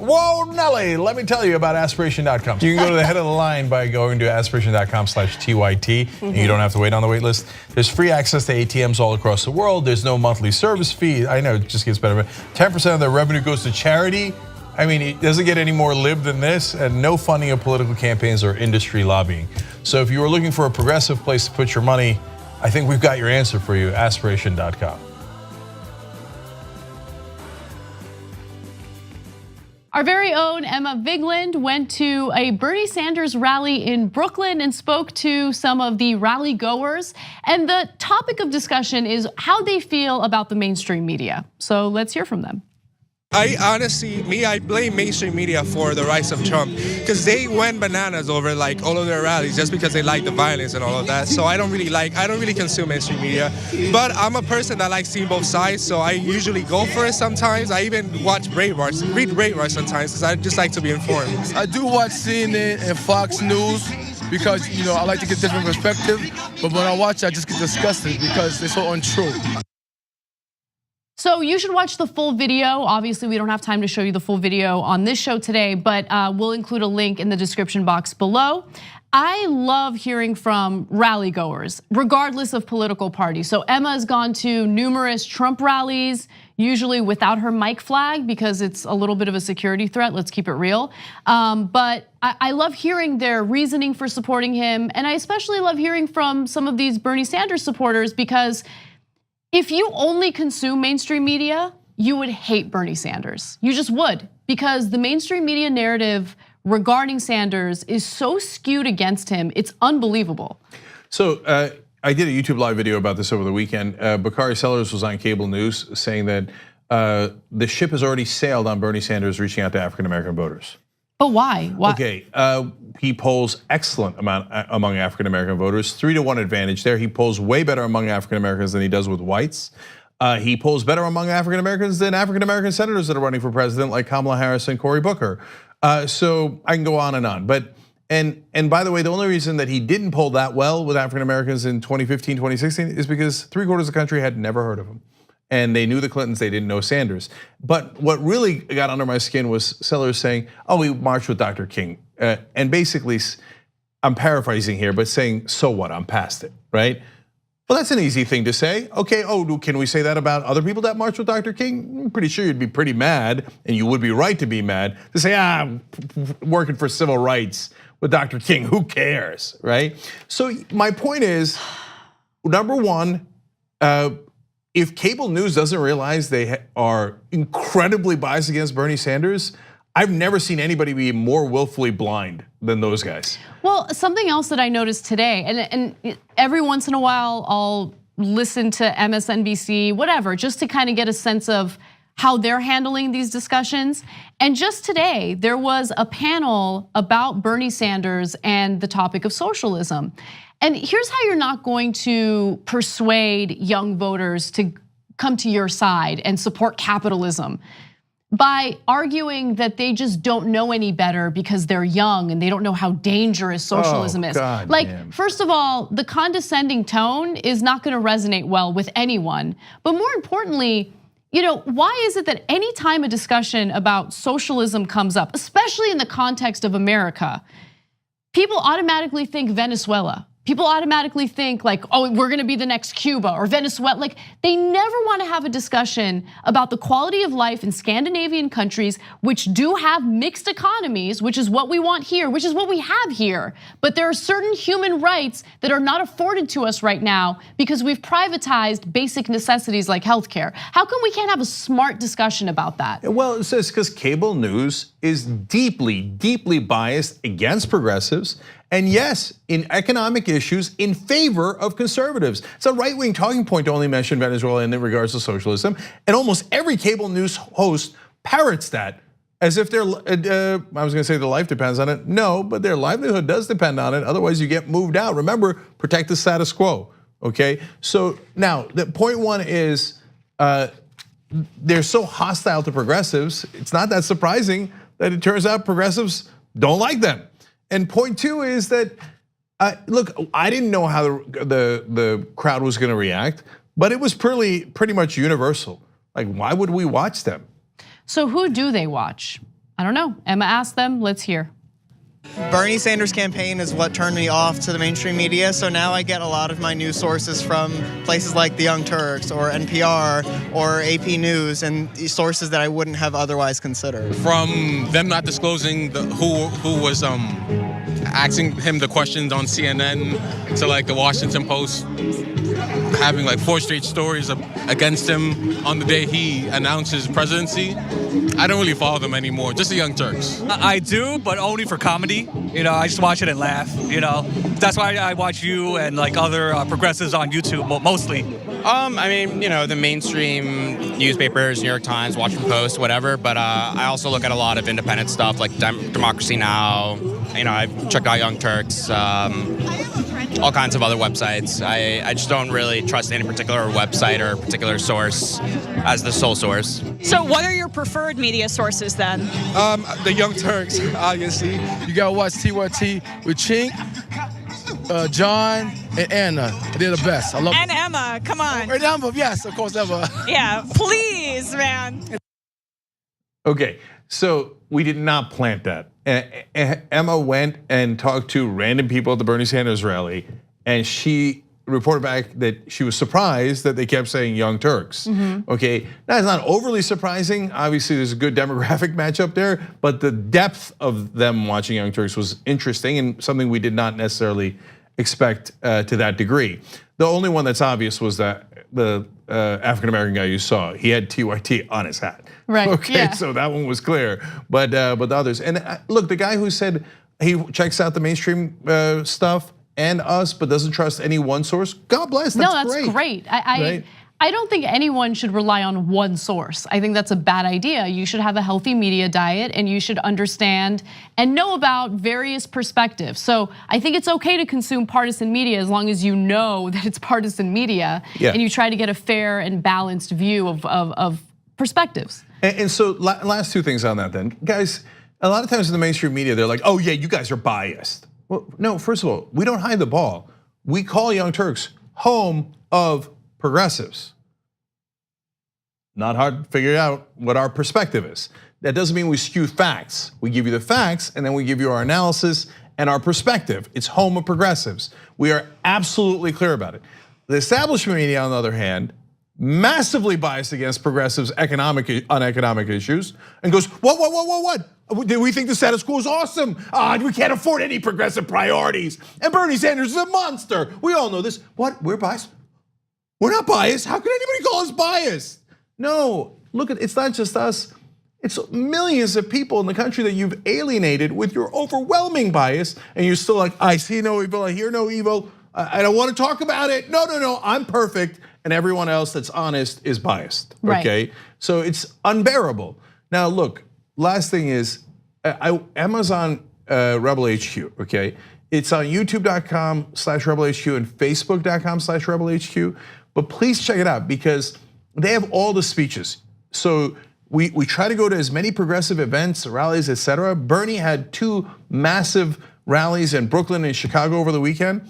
Whoa, Nelly, let me tell you about aspiration.com. You can go to the head of the line by going to aspiration.com/TYT, and you don't have to wait on the wait list. There's free access to ATMs all across the world. There's no monthly service fee. I know it just gets better, but 10% of their revenue goes to charity. I mean, it doesn't get any more lib than this, and no funding of political campaigns or industry lobbying. So if you were looking for a progressive place to put your money, I think we've got your answer for you, aspiration.com. Our very own Emma Vigeland went to a Bernie Sanders rally in Brooklyn and spoke to some of the rally goers. And the topic of discussion is how they feel about the mainstream media. So let's hear from them. I blame mainstream media for the rise of Trump because they went bananas over like all of their rallies just because they like the violence and all of that. So I don't really consume mainstream media, but I'm a person that likes seeing both sides. So I usually go for it sometimes. I even watch Breitbart, read Breitbart sometimes because I just like to be informed. I do watch CNN and Fox News because I like to get different perspective. But when I watch, I just get disgusted because they're so untrue. So you should watch the full video. Obviously, we don't have time to show you the full video on this show today, but we'll include a link in the description box below. I love hearing from rally goers, regardless of political party. So Emma has gone to numerous Trump rallies, usually without her mic flag because it's a little bit of a security threat, let's keep it real. But I love hearing their reasoning for supporting him, and I especially love hearing from some of these Bernie Sanders supporters because if you only consume mainstream media, you would hate Bernie Sanders. You just would, because the mainstream media narrative regarding Sanders is so skewed against him, it's unbelievable. So I did a YouTube live video about this over the weekend. Bakari Sellers was on cable news saying that the ship has already sailed on Bernie Sanders reaching out to African-American voters. But why? Okay, he polls excellent amount among African-American voters, 3-1 advantage there. He polls way better among African-Americans than he does with whites. He polls better among African-Americans than African-American senators that are running for president like Kamala Harris and Cory Booker. So I can go on and on. But and by the way, the only reason that he didn't poll that well with African-Americans in 2015, 2016 is because 3/4 of the country had never heard of him. And they knew the Clintons, they didn't know Sanders. But what really got under my skin was Sellers saying, oh, we marched with Dr. King. And basically, I'm paraphrasing here, but saying, so what, I'm past it, right? Well, that's an easy thing to say. Okay, can we say that about other people that marched with Dr. King? I'm pretty sure you'd be pretty mad, and you would be right to be mad, to say, working for civil rights with Dr. King, who cares, right? So my point is, number one, if cable news doesn't realize they are incredibly biased against Bernie Sanders, I've never seen anybody be more willfully blind than those guys. Well, something else that I noticed today, and every once in a while I'll listen to MSNBC, whatever, just to kind of get a sense of how they're handling these discussions. And just today, there was a panel about Bernie Sanders and the topic of socialism. And here's how you're not going to persuade young voters to come to your side and support capitalism: by arguing that they just don't know any better because they're young and they don't know how dangerous socialism is. First of all, the condescending tone is not gonna resonate well with anyone. But more importantly, why is it that any time a discussion about socialism comes up, especially in the context of America, people automatically think Venezuela? People automatically think like, oh, we're gonna be the next Cuba or Venezuela. Like, they never wanna have a discussion about the quality of life in Scandinavian countries, which do have mixed economies, which is what we want here, which is what we have here. But there are certain human rights that are not afforded to us right now because we've privatized basic necessities like healthcare. How come we can't have a smart discussion about that? Well, it's just because cable news is deeply, deeply biased against progressives. And yes, in economic issues, in favor of conservatives. It's a right-wing talking point to only mention Venezuela in regards to socialism. And almost every cable news host parrots that as if their, I was gonna say their life depends on it. No, but their livelihood does depend on it. Otherwise you get moved out. Remember, protect the status quo, okay? So now, the point one is, they're so hostile to progressives, it's not that surprising that it turns out progressives don't like them. And point two is that, look, I didn't know how the crowd was gonna react, but it was pretty much universal. Like, why would we watch them? So who do they watch? I don't know. Emma asked them. Let's hear. Bernie Sanders' campaign is what turned me off to the mainstream media, so now I get a lot of my news sources from places like the Young Turks or NPR or AP News and sources that I wouldn't have otherwise considered. From them not disclosing who was asking him the questions on CNN to like the Washington Post having like 4 straight stories against him on the day he announced his presidency. I don't really follow them anymore, just the Young Turks. I do, but only for comedy. I just watch it and laugh, That's why I watch you and like other progressives on YouTube mostly. I mean, the mainstream newspapers, New York Times, Washington Post, whatever, but I also look at a lot of independent stuff like Democracy Now! I've checked out Young Turks, all kinds of other websites. I just don't really trust any particular website or particular source as the sole source. So what are your preferred media sources then? The Young Turks, obviously. You gotta watch TYT with Chink, John, and Anna. They're the best. I love And Emma, come on. And Emma, yes, of course, Emma. Yeah, please, man. Okay, so we did not plant that. Emma went and talked to random people at the Bernie Sanders rally, and she reported back that she was surprised that they kept saying Young Turks. Okay, now it's not overly surprising. Obviously, there's a good demographic matchup there, but the depth of them watching Young Turks was interesting and something we did not necessarily expect to that degree. The only one that's obvious was that the African American guy you saw, he had TYT on his hat. Right. Okay, yeah. So that one was clear, but the others. And look, the guy who said he checks out the mainstream stuff and us, but doesn't trust any one source. God bless. That's great. I don't think anyone should rely on one source. I think that's a bad idea. You should have a healthy media diet and you should understand and know about various perspectives. So I think it's okay to consume partisan media as long as you know that it's partisan media and you try to get a fair and balanced view of perspectives. And so last 2 things on that then. Guys, a lot of times in the mainstream media, they're like, oh yeah, you guys are biased. Well, no, first of all, we don't hide the ball. We call Young Turks home of progressives. Not hard to figure out what our perspective is. That doesn't mean we skew facts. We give you the facts and then we give you our analysis and our perspective. It's home of progressives. We are absolutely clear about it. The establishment media, on the other hand, massively biased against progressives on economic issues and goes, what? We think the status quo is awesome. We can't afford any progressive priorities. And Bernie Sanders is a monster. We all know this. What, we're biased? We're not biased. How can anybody call us biased? No, look, it's not just us. It's millions of people in the country that you've alienated with your overwhelming bias. And you're still like, I see no evil, I hear no evil. I don't want to talk about it. No, I'm perfect. And everyone else that's honest is biased, okay? So it's unbearable. Now look, last thing is, Emma's on Rebel HQ, okay? It's on youtube.com/Rebel HQ and facebook.com/Rebel HQ. But please check it out because they have all the speeches. So we try to go to as many progressive events, rallies, etc. Bernie had 2 massive rallies in Brooklyn and Chicago over the weekend.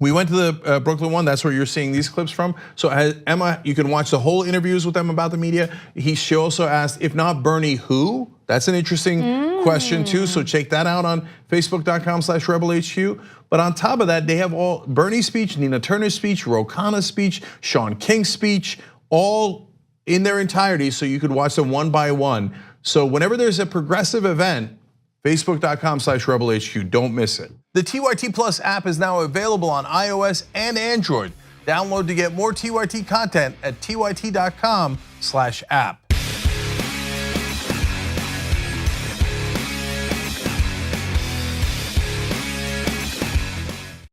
We went to the Brooklyn one, that's where you're seeing these clips from. So Emma, you can watch the whole interviews with them about the media. She also asked, if not Bernie, who? That's an interesting question too, so check that out on facebook.com/Rebel HQ. But on top of that, they have all Bernie's speech, Nina Turner's speech, Ro Khanna's speech, Sean King's speech, all in their entirety, so you could watch them one by one. So whenever there's a progressive event, facebook.com/Rebel HQ, don't miss it. The TYT Plus app is now available on iOS and Android. Download to get more TYT content at tyt.com/app.